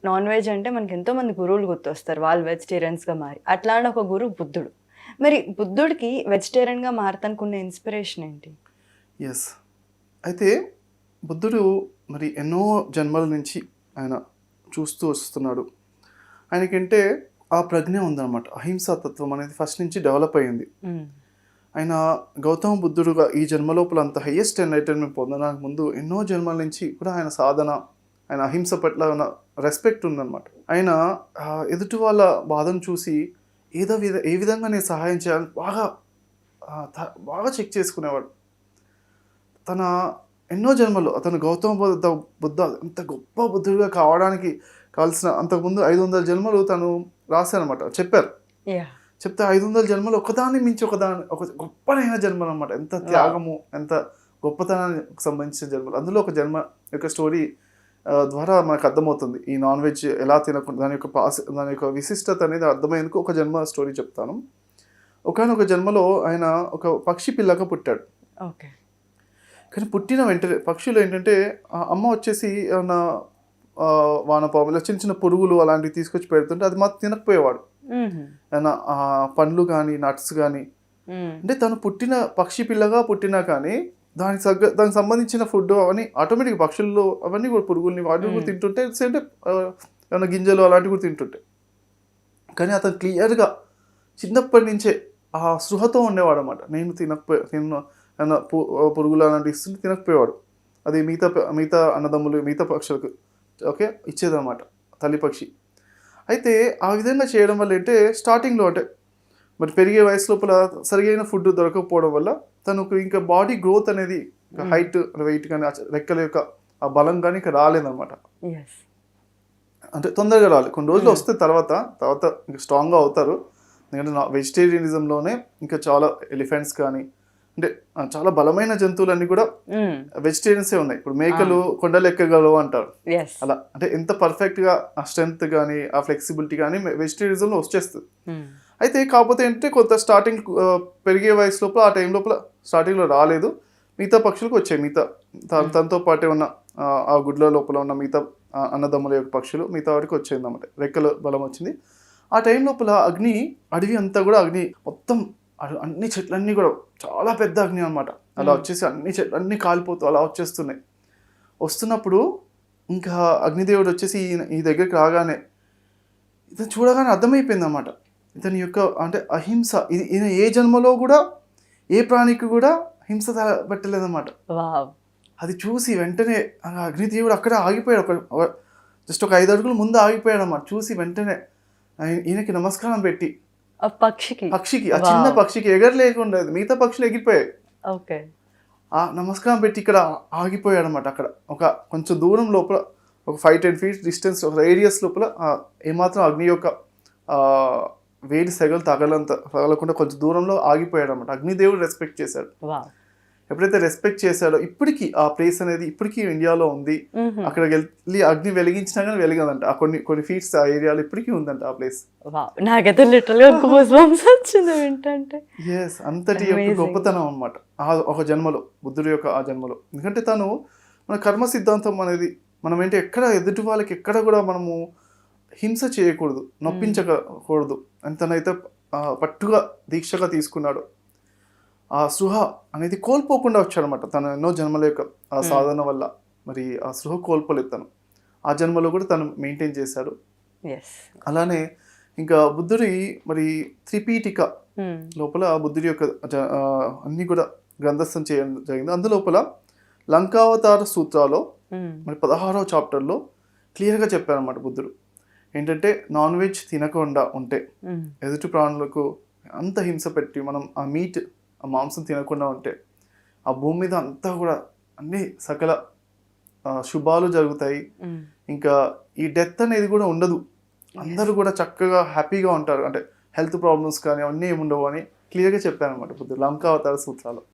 Non veg అంటే మనకి ఎంతోమంది గురువులు గుర్తొస్తారు, వాళ్ళు వెజిటేరియన్స్గా మారి. అట్లాంటి ఒక గురువు బుద్ధుడు. మరి బుద్ధుడికి వెజిటేరియన్గా మారతానుకున్న ఇన్స్పిరేషన్ ఏంటి? ఎస్. అయితే బుద్ధుడు మరి ఎన్నో జన్మల నుంచి ఆయన చూస్తూ వస్తున్నాడు. ఆయనకంటే ఆ ప్రజ్ఞ ఉందన్నమాట. అహింసా తత్వం అనేది ఫస్ట్ నుంచి డెవలప్ అయ్యింది. ఆయన గౌతమ బుద్ధుడుగా ఈ జన్మ లోపల అంత హయ్యెస్ట్ ఎన్లైటన్మెంట్ పొందడానికి ముందు ఎన్నో జన్మల నుంచి కూడా ఆయన సాధన, ఆయన అహింస పట్ల ఉన్న రెస్పెక్ట్ ఉందన్నమాట. ఆయన ఎదుటి వాళ్ళ బాధను చూసి ఏ విధంగా నేను సహాయం చేయాలని బాగా చెక్ చేసుకునేవాడు. తన ఎన్నో జన్మలు అతను గౌతమ బుద్ధ అంత గొప్ప బుద్ధుడిగా కావడానికి కావాల్సిన అంతకుముందు 500 జన్మలు తను రాశారనమాట, చెప్పారు. చెప్తే 500 జన్మలు ఒకదాన్ని మించి ఒక గొప్పనైన జన్మలు అనమాట. ఎంత త్యాగము, ఎంత గొప్పతనానికి సంబంధించిన జన్మలు. అందులో ఒక జన్మ యొక్క స్టోరీ ద్వారా మనకు అర్థమవుతుంది ఈ నాన్ వెజ్ ఎలా తినకుండా దాని యొక్క విశిష్టత అనేది అర్థమయ్యేందుకు ఒక జన్మ స్టోరీ చెప్తాను. ఒకనొక జన్మలో ఆయన ఒక పక్షి పిల్లగా పుట్టాడు. కానీ పుట్టిన వెంటనే పక్షులు ఏంటంటే అమ్మ వచ్చేసి ఏమన్నా వానపాములు చిన్న చిన్న పురుగులు అలాంటివి తీసుకొచ్చి పెడుతుంటే అది మాత్రం తినకపోయేవాడు. ఏమన్నా పండ్లు కానీ నట్స్ కానీ. అంటే తను పుట్టిన పక్షి పిల్లగా పుట్టినా కానీ దానికి సంబంధించిన ఫుడ్ అవన్నీ ఆటోమేటిక్ పక్షుల్లో అవన్నీ కూడా పురుగుల్ని వాటిని కూడా తింటుంటే అంటే ఏమైనా గింజలు అలాంటివి కూడా తింటుంటే. కానీ అతను క్లియర్గా చిన్నప్పటి నుంచే ఆ స్పృహతో ఉండేవాడు అనమాట. నేను ఏమన్నా పురుగులు అలాంటివి ఇస్తుంటే తినకపోయేవాడు. అది మిగతా అన్నదమ్ములు మిగతా పక్షులకు ఇచ్చేదన్నమాట తల్లి పక్షి. అయితే ఆ విధంగా చేయడం వల్ల అంటే స్టార్టింగ్లో అంటే మరి పెరిగే వయసు లోపల సరిగైన ఫుడ్ దొరకకపోవడం వల్ల తనకు ఇంకా బాడీ గ్రోత్ అనేది హైట్ వెయిట్ కానీ రెక్కల యొక్క ఆ బలం కానీ ఇంకా రాలేదన్నమాట. అంటే తొందరగా రాలేదు. కొన్ని రోజులు వస్తే తర్వాత ఇంకా స్ట్రాంగ్గా అవుతారు. ఎందుకంటే వెజిటేరియనిజంలోనే ఇంకా చాలా ఎలిఫెంట్స్ కానీ అంటే చాలా బలమైన జంతువులన్నీ కూడా వెజిటేరియన్సే ఉన్నాయి. ఇప్పుడు మేకలు కొండలు ఎక్కగలవు అంటారు. అలా అంటే ఎంత పర్ఫెక్ట్గా ఆ స్ట్రెంగ్త్ కానీ ఆ ఫ్లెక్సిబిలిటీ కానీ వెజిటేరియనిజంలో వచ్చేస్తుంది. అయితే కాకపోతే ఏంటంటే కొంత స్టార్టింగ్ పెరిగే వయసు లోపల ఆ టైం లోపల స్టార్టింగ్లో రాలేదు. మిగతా పక్షులకు వచ్చాయి. తనతో పాటే ఉన్న ఆ గుడ్ల లోపల ఉన్న మిగతా అన్నదమ్ముల యొక్క పక్షులు మిగతా వాటికి వచ్చేది అన్నమాట. రెక్కల బలం వచ్చింది. ఆ టైం లోపల అడవి అంతా కూడా అగ్ని మొత్తం అన్ని చెట్లన్నీ కూడా చాలా పెద్ద అగ్ని అనమాట. అలా వచ్చేసి అన్ని చెట్లన్నీ కాలిపోతూ అలా వస్తున్నప్పుడు ఇంకా అగ్నిదేవుడు వచ్చేసి ఈ దగ్గరికి రాగానే ఇతను చూడగానే అర్థమైపోయింది అన్నమాట. ఇతని యొక్క అంటే అహింస ఈయన ఏ జన్మలో కూడా ఏ ప్రాణికి కూడా హింస పెట్టలేదన్నమాట. అది చూసి వెంటనే అగ్నిదేవుడు అక్కడే ఆగిపోయాడు. జస్ట్ ఒక 5 అడుగులు ముందు ఆగిపోయాడు అన్నమాట. చూసి వెంటనే ఈయనకి నమస్కారం పెట్టి పక్షికి ఆ చిన్న పక్షికి ఎగరలేకుండా మిగతా పక్షులు ఎగిరిపోయాయి. ఆ నమస్కారం పెట్టి ఇక్కడ ఆగిపోయాడు అనమాట. అక్కడ ఒక కొంచెం దూరం లోపల ఒక 5-10 feet డిస్టెన్స్ ఒక రేడియస్ లోపల ఏమాత్రం అగ్ని యొక్క వేడి సెగలు తగలకుండా కొంచెం దూరంలో ఆగిపోయాడు అనమాట. అగ్నిదేవుడు రెస్పెక్ట్ చేశాడు. ఎప్పుడైతే రెస్పెక్ట్ చేశాడో ఇప్పటికీ ఆ ప్లేస్ అనేది ఇప్పటికీ ఇండియాలో ఉంది. అక్కడికి వెళ్ళి అగ్ని వెలిగించినా కానీ వెలిగదంట. ఆ కొన్ని ఫీట్స్ ఆ ఏరియాలో ఇప్పటికీ ఉందంట ఆ ప్లేస్. నాకైతే లిటరల్ గా గూస్బంప్స్ వచ్చింది వింటంటే. ఎస్, అంతటి యొక్క గొప్పతనం అన్నమాట ఒక జన్మలో బుద్ధుడి యొక్క ఆ జన్మలో. ఎందుకంటే తను మన కర్మ సిద్ధాంతం అనేది మనం ఏంటి ఎక్కడ ఎదుటి వాళ్ళకి ఎక్కడ కూడా మనము హింస చేయకూడదు, నొప్పించకూడదు అని తనైతే పట్టుగా దీక్షగా తీసుకున్నాడు. ఆ స్పృహ అనేది కోల్పోకుండా వచ్చాడనమాట. తను ఎన్నో జన్మల యొక్క ఆ సాధన వల్ల మరి ఆ స్పృహ కోల్పోలేదు. తను ఆ జన్మలో కూడా తను మెయింటైన్ చేశాడు. అలానే ఇంకా బుద్ధుడి మరి త్రిపీఠిక లోపల బుద్ధుడి యొక్క అన్ని కూడా గ్రంథస్థం చేయడం జరిగింది. అందులోపల లంకావతార సూత్రాలో మరి 16వ చాప్టర్లో క్లియర్గా చెప్పారనమాట బుద్ధుడు. ఏంటంటే నాన్ వెజ్ తినకుండా ఉంటే ఎదుటి ప్రాణులకు అంత హింస పెట్టి మనం ఆ మాంసం తినకుండా ఉంటే ఆ భూమి మీద అంతా కూడా అన్ని సకల శుభాలు జరుగుతాయి. ఇంకా ఈ డెత్ అనేది కూడా ఉండదు. అందరూ కూడా చక్కగా హ్యాపీగా ఉంటారు. అంటే హెల్త్ ప్రాబ్లమ్స్ కానీ అవన్నీ ఏమి ఉండవు అని క్లియర్గా చెప్పారనమాట బుద్ధుడు లంకావతార సూత్రాలు.